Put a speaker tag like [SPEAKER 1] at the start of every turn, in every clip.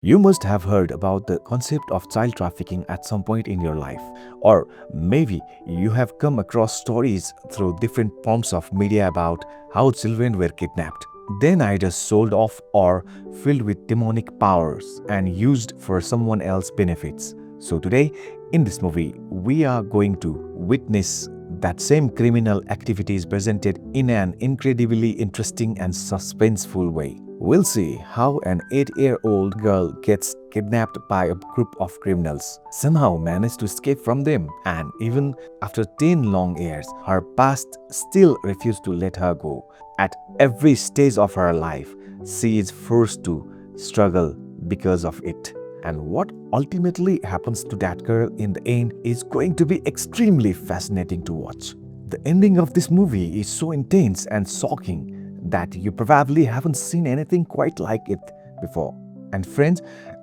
[SPEAKER 1] You must have heard about the concept of child trafficking at some point in your life, or maybe you have come across stories through different forms of media about how children were kidnapped, then either sold off or filled with demonic powers and used for someone else's benefits. So, today in this movie, we are going to witness that same criminal activities presented in an incredibly interesting and suspenseful way. We'll see how an 8-year-old girl gets kidnapped by a group of criminals, somehow manages to escape from them, and even after 10 long years, her past still refuses to let her go. At every stage of her life, she is forced to struggle because of it. And what ultimately happens to that girl in the end is going to be extremely fascinating to watch. The ending of this movie is so intense and shocking that you probably haven't seen anything quite like it before. And friends,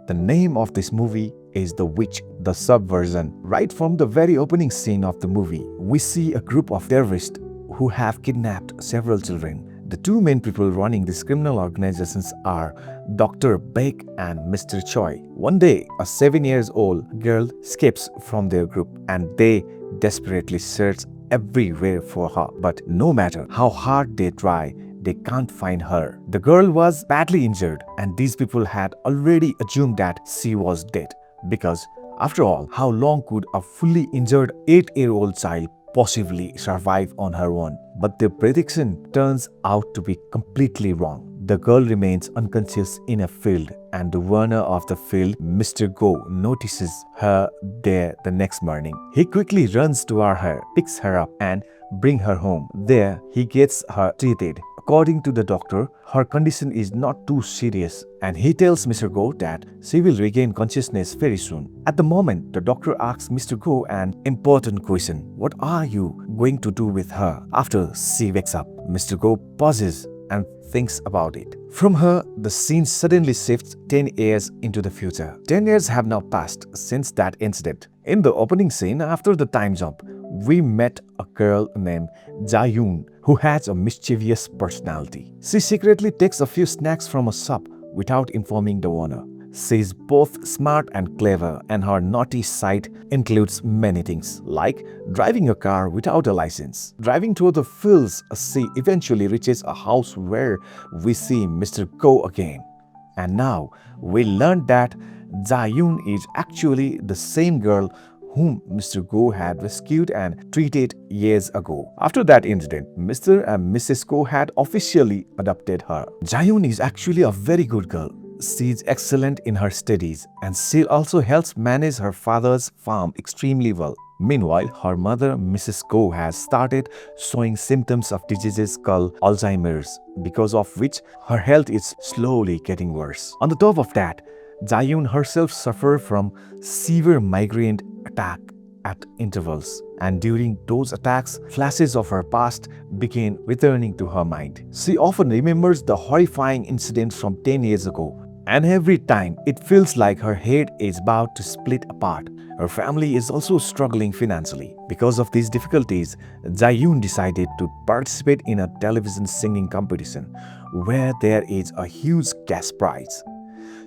[SPEAKER 1] the name of this movie is The Witch, The Subversion. Right from the very opening scene of the movie, we see a group of terrorists who have kidnapped several children. The two main people running these criminal organizations are Dr. Beck and Mr. Choi. One day, a 7-year-old girl escapes from their group and they desperately search everywhere for her. But no matter how hard they try, they can't find her. The girl was badly injured and these people had already assumed that she was dead. Because after all, how long could a fully injured 8-year-old child possibly survive on her own? But their prediction turns out to be completely wrong. The girl remains unconscious in a field and the owner of the field, Mr. Go, notices her there the next morning. He quickly runs to her, picks her up and brings her home. There, he gets her treated. According to the doctor, her condition is not too serious and he tells Mr. Go that she will regain consciousness very soon. At the moment, the doctor asks Mr. Go an important question. What are you going to do with her after she wakes up? Mr. Go pauses and thinks about it. From her, the scene suddenly shifts 10 years into the future. 10 years have now passed since that incident. In the opening scene, after the time jump, we met a girl named Jae-yoon who has a mischievous personality. She secretly takes a few snacks from a shop without informing the owner. She is both smart and clever, and her naughty side includes many things, like driving a car without a license. Driving through the fields, she eventually reaches a house where we see Mr. Go again. And now we learned that Jae-yoon is actually the same girl whom Mr. Go had rescued and treated years ago. After that incident, Mr. and Mrs. Go had officially adopted her. Jae-yoon is actually a very good girl. She is excellent in her studies and she also helps manage her father's farm extremely well. Meanwhile, her mother, Mrs. Go, has started showing symptoms of diseases called Alzheimer's, because of which her health is slowly getting worse. On the top of that, Jae-yoon herself suffered from severe migraine attack at intervals, and during those attacks, flashes of her past began returning to her mind. She often remembers the horrifying incidents from 10 years ago, and every time it feels like her head is about to split apart. Her family is also struggling financially. Because of these difficulties, Jae-yoon decided to participate in a television singing competition where there is a huge cash prize.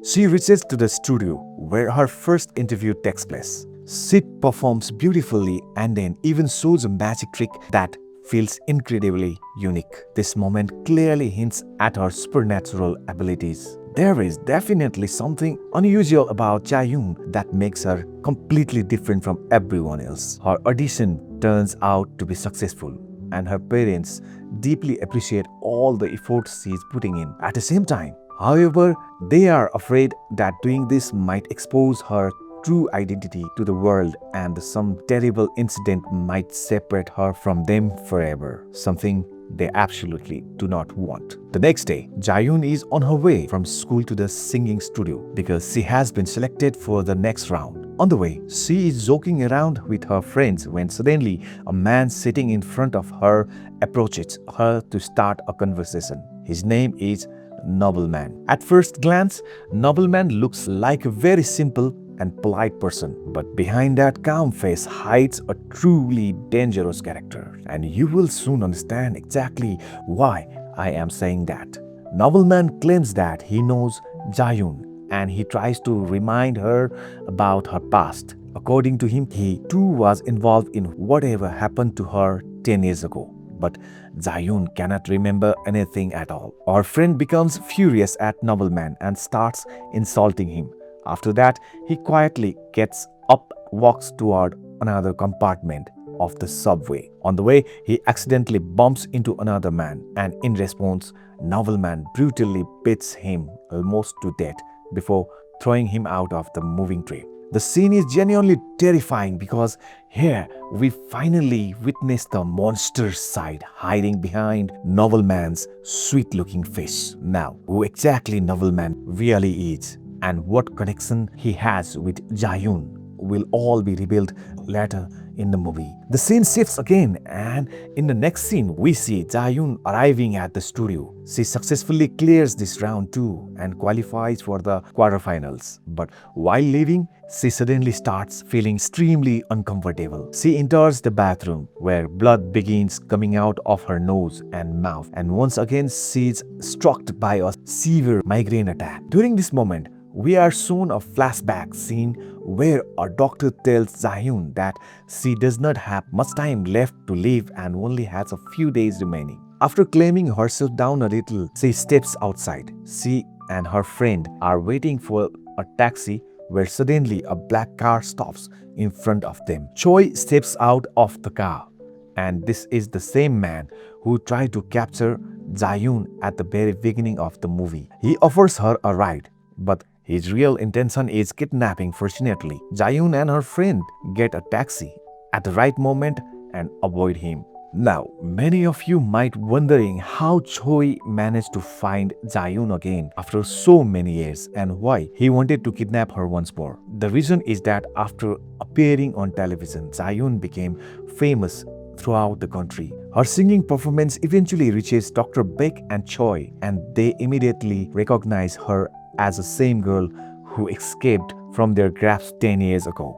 [SPEAKER 1] She reaches to the studio where her first interview takes place. She performs beautifully and then even shows a magic trick that feels incredibly unique. This moment clearly hints at her supernatural abilities. There is definitely something unusual about Jae-yoon that makes her completely different from everyone else. Her audition turns out to be successful, and her parents deeply appreciate all the effort she is putting in. At the same time, however, they are afraid that doing this might expose her true identity to the world and some terrible incident might separate her from them forever, something they absolutely do not want. The next day, Jae-yoon is on her way from school to the singing studio because she has been selected for the next round. On the way, she is joking around with her friends when suddenly a man sitting in front of her approaches her to start a conversation. His name is Nobleman. At first glance, Nobleman looks like a very simple and polite person, but behind that calm face hides a truly dangerous character, and you will soon understand exactly why I am saying that. Nobleman claims that he knows Jae-yoon and he tries to remind her about her past. According to him, he too was involved in whatever happened to her 10 years ago. But Zayun cannot remember anything at all. Our friend becomes furious at Nobleman and starts insulting him. After that, he quietly gets up, walks toward another compartment of the subway. On the way, he accidentally bumps into another man, and in response, Nobleman brutally beats him almost to death before throwing him out of the moving train. The scene is genuinely terrifying because here we finally witness the monster's side hiding behind Nobleman's sweet-looking face. Now, who exactly Nobleman really is and what connection he has with Jayun will all be revealed later in the movie. The scene shifts again, and in the next scene, we see Jayun arriving at the studio. She successfully clears this round 2 and qualifies for the quarterfinals. But while leaving, she suddenly starts feeling extremely uncomfortable. She enters the bathroom where blood begins coming out of her nose and mouth, and once again she is struck by a severe migraine attack. During this moment, we are shown a flashback scene where a doctor tells Zayun that she does not have much time left to live and only has a few days remaining. After calming herself down a little, she steps outside. She and her friend are waiting for a taxi where suddenly a black car stops in front of them. Choi steps out of the car, and this is the same man who tried to capture Zayun at the very beginning of the movie. He offers her a ride, but his real intention is kidnapping. Fortunately, Jayun and her friend get a taxi at the right moment and avoid him. Now, many of you might wondering how Choi managed to find Jayun again after so many years and why he wanted to kidnap her once more. The reason is that after appearing on television, Jayun became famous throughout the country. Her singing performance eventually reaches Dr. Beck and Choi, and they immediately recognize her as the same girl who escaped from their grasp 10 years ago.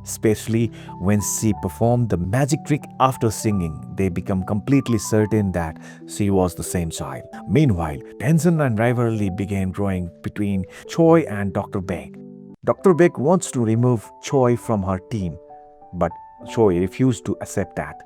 [SPEAKER 1] Especially when she performed the magic trick after singing, they become completely certain that she was the same child. Meanwhile, tension and rivalry began growing between Choi and Dr. Beck. Dr. Beck wants to remove Choi from her team, but Choi refused to accept that.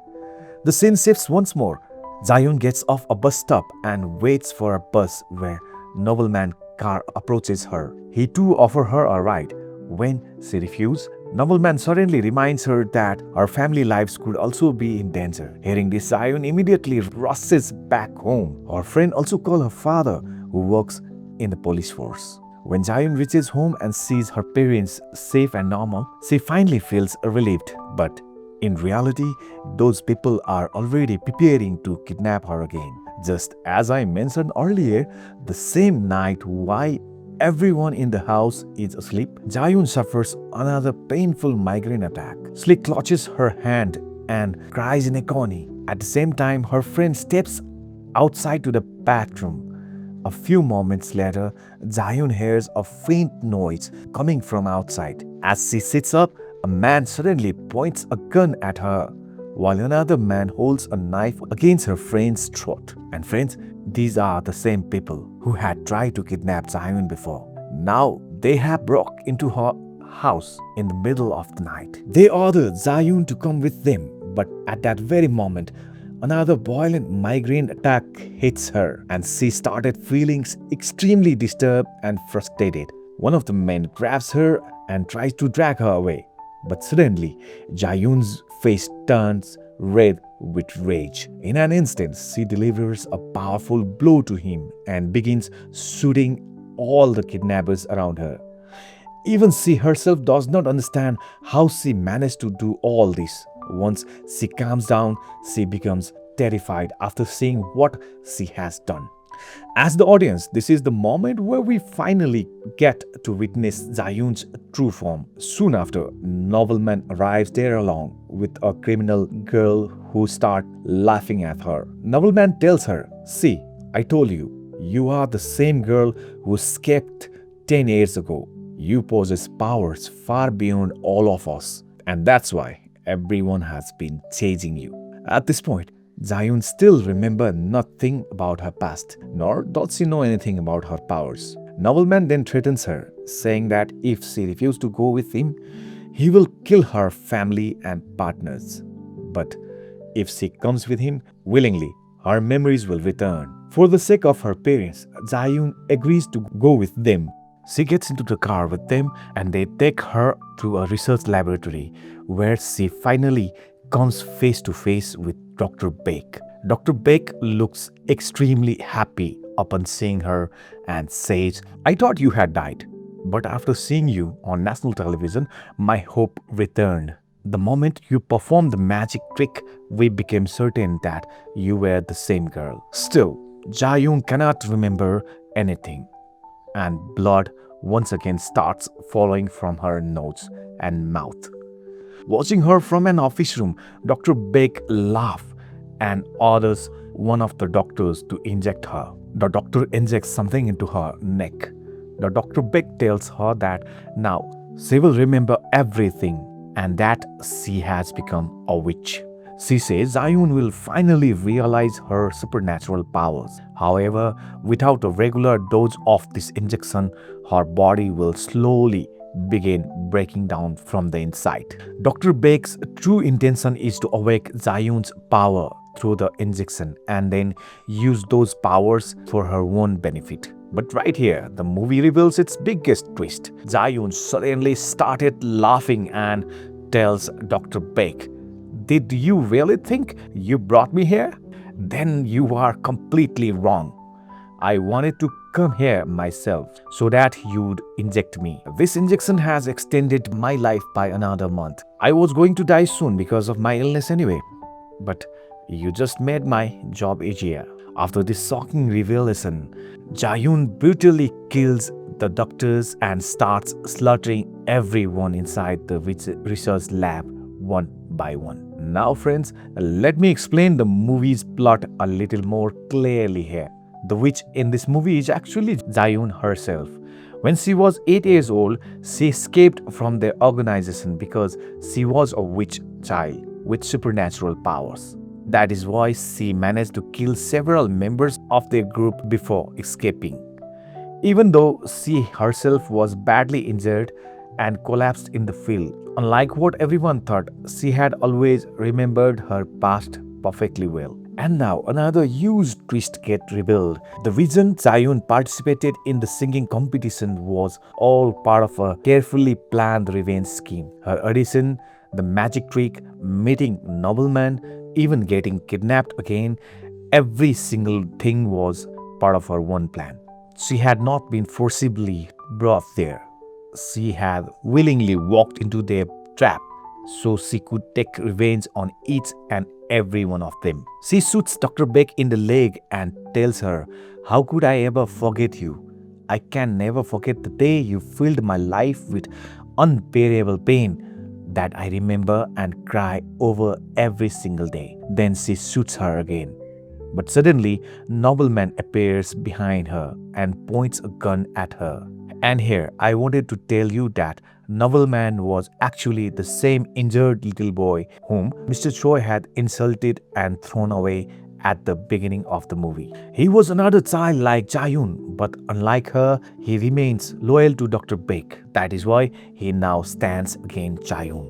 [SPEAKER 1] The scene shifts once more. Jayun gets off a bus stop and waits for a bus where Nobleman car approaches her. He too offers her a ride. When she refuses, Nobleman suddenly reminds her that her family lives could also be in danger. Hearing this, Jayun immediately rushes back home. Her friend also calls her father, who works in the police force. When Jayun reaches home and sees her parents safe and normal, she finally feels relieved. But in reality, those people are already preparing to kidnap her again. Just as I mentioned earlier, the same night while everyone in the house is asleep, Jayun suffers another painful migraine attack. She clutches her hand and cries in agony. At the same time, her friend steps outside to the bathroom. A few moments later, Jayun hears a faint noise coming from outside. As she sits up, a man suddenly points a gun at her, while another man holds a knife against her friend's throat. And friends, these are the same people who had tried to kidnap Jayun before. Now they have broke into her house in the middle of the night. They ordered Jayun to come with them, but at that very moment, another violent migraine attack hits her, and she started feeling extremely disturbed and frustrated. One of the men grabs her and tries to drag her away. But suddenly, Jayun's face turns red with rage. In an instant, she delivers a powerful blow to him and begins shooting all the kidnappers around her. Even she herself does not understand how she managed to do all this. Once she calms down, she becomes terrified after seeing what she has done. As the audience, this is the moment where we finally get to witness Jayun's true form. Soon after, Nobleman arrives there along with a criminal girl who starts laughing at her. Nobleman tells her, "See, I told you, you are the same girl who escaped 10 years ago. You possess powers far beyond all of us, and that's why everyone has been chasing you." At this point, Jayun still remembers nothing about her past, nor does she know anything about her powers. Nobleman then threatens her saying that if she refused to go with him, he will kill her family and partners. But if she comes with him willingly, her memories will return. For the sake of her parents, Jayun agrees to go with them. She gets into the car with them and they take her to a research laboratory where she finally comes face to face with Dr. Beck. Dr. Beck looks extremely happy upon seeing her and says, "I thought you had died, but after seeing you on national television, my hope returned. The moment you performed the magic trick, we became certain that you were the same girl." Still, Jayun cannot remember anything, and blood once again starts falling from her nose and mouth. Watching her from an office room, Dr. Beck laughs and orders one of the doctors to inject her. The doctor injects something into her neck. The Dr. Beck tells her that now she will remember everything and that she has become a witch. She says Jayun will finally realize her supernatural powers. However, without a regular dose of this injection, her body will slowly begin breaking down from the inside. Dr. Beck's true intention is to awake Jayun's power through the injection and then use those powers for her own benefit. But right here, the movie reveals its biggest twist. Jayun suddenly started laughing and tells Dr. Beck, "Did you really think you brought me here? Then you are completely wrong. I wanted to come here myself so that you'd inject me. This injection has extended my life by another month. I was going to die soon because of my illness anyway. But you just made my job easier." After this shocking revelation, Jayun brutally kills the doctors and starts slaughtering everyone inside the research lab one by one. Now friends, let me explain the movie's plot a little more clearly here. The witch in this movie is actually Jayun herself. When she was 8 years old, she escaped from their organization because she was a witch child with supernatural powers. That is why she managed to kill several members of their group before escaping. Even though she herself was badly injured and collapsed in the field, unlike what everyone thought, she had always remembered her past perfectly well. And now another huge twist gets revealed. The reason Jayun participated in the singing competition was all part of a carefully planned revenge scheme. Her audition, the magic trick, meeting nobleman, even getting kidnapped again, every single thing was part of her one plan. She had not been forcibly brought there. She had willingly walked into their trap so she could take revenge on each and every one of them. She shoots Dr. Beck in the leg and tells her, "How could I ever forget you? I can never forget the day you filled my life with unbearable pain that I remember and cry over every single day." Then she shoots her again. But suddenly, nobleman appears behind her and points a gun at her. And here, I wanted to tell you that nobleman was actually the same injured little boy whom Mr. Choi had insulted and thrown away at the beginning of the movie. He was another child like Jayun, but unlike her, he remains loyal to Dr. Beck. That is why he now stands against Jayun.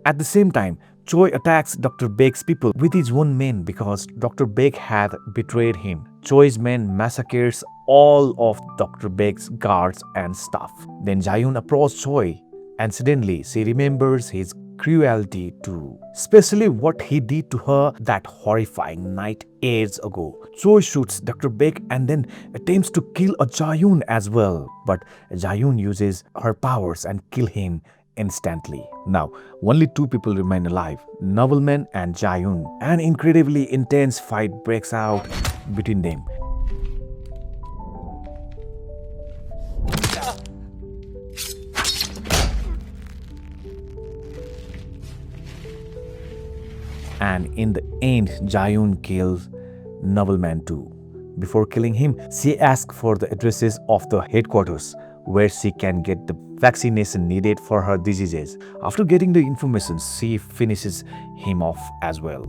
[SPEAKER 1] At the same time, Choi attacks Dr. Beck's people with his own men because Dr. Beck had betrayed him. Choi's men massacres all of Dr. Beck's guards and staff. Then Jayun approaches Choi and suddenly she remembers his cruelty too, especially what he did to her that horrifying night years ago. Choi shoots Dr. Beck and then attempts to kill a Jayun as well, but Jayun uses her powers and kill him instantly. Now, only two people remain alive, Nobleman and Jayun. An incredibly intense fight breaks out between them. And in the end, Jayun kills Nobleman too. Before killing him, she asks for the addresses of the headquarters where she can get the vaccination needed for her diseases. After getting the information, she finishes him off as well.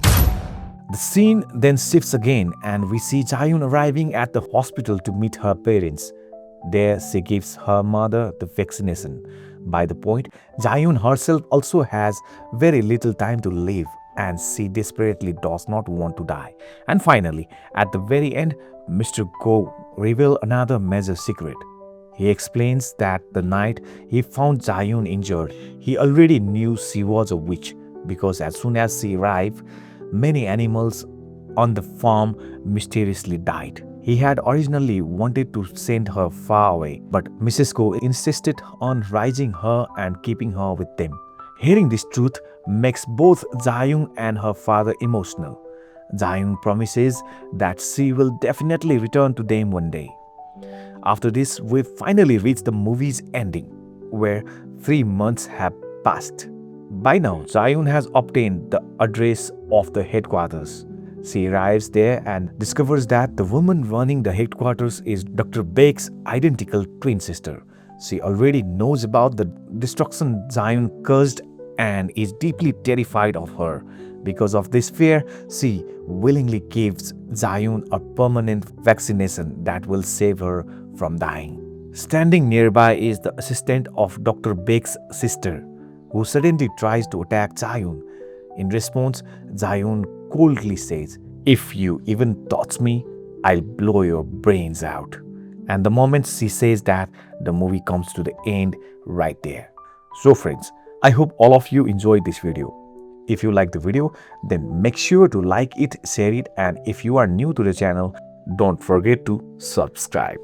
[SPEAKER 1] The scene then shifts again and we see Jayun arriving at the hospital to meet her parents. There she gives her mother the vaccination. By the point, Jayun herself also has very little time to live and she desperately does not want to die. And finally, at the very end, Mr. Go reveals another major secret. He explains that the night he found Jayun injured, he already knew she was a witch because as soon as she arrived, many animals on the farm mysteriously died. He had originally wanted to send her far away, but Mrs. Go insisted on raising her and keeping her with them. Hearing this truth makes both Jayung and her father emotional. Jayung promises that she will definitely return to them one day. After this, we finally reach the movie's ending, where 3 months have passed. By now, Jayun has obtained the address of the headquarters. She arrives there and discovers that the woman running the headquarters is Dr. Beck's identical twin sister. She already knows about the destruction Jayun caused and is deeply terrified of her. Because of this fear, she willingly gives Jayun a permanent vaccination that will save her from dying. Standing nearby is the assistant of Dr. Beck's sister, who suddenly tries to attack Jayun. In response, Jayun coldly says, "If you even touch me, I'll blow your brains out." And the moment she says that, the movie comes to the end right there. So friends, I hope all of you enjoyed this video. If you like the video, then make sure to like it, share it, and if you are new to the channel, don't forget to subscribe.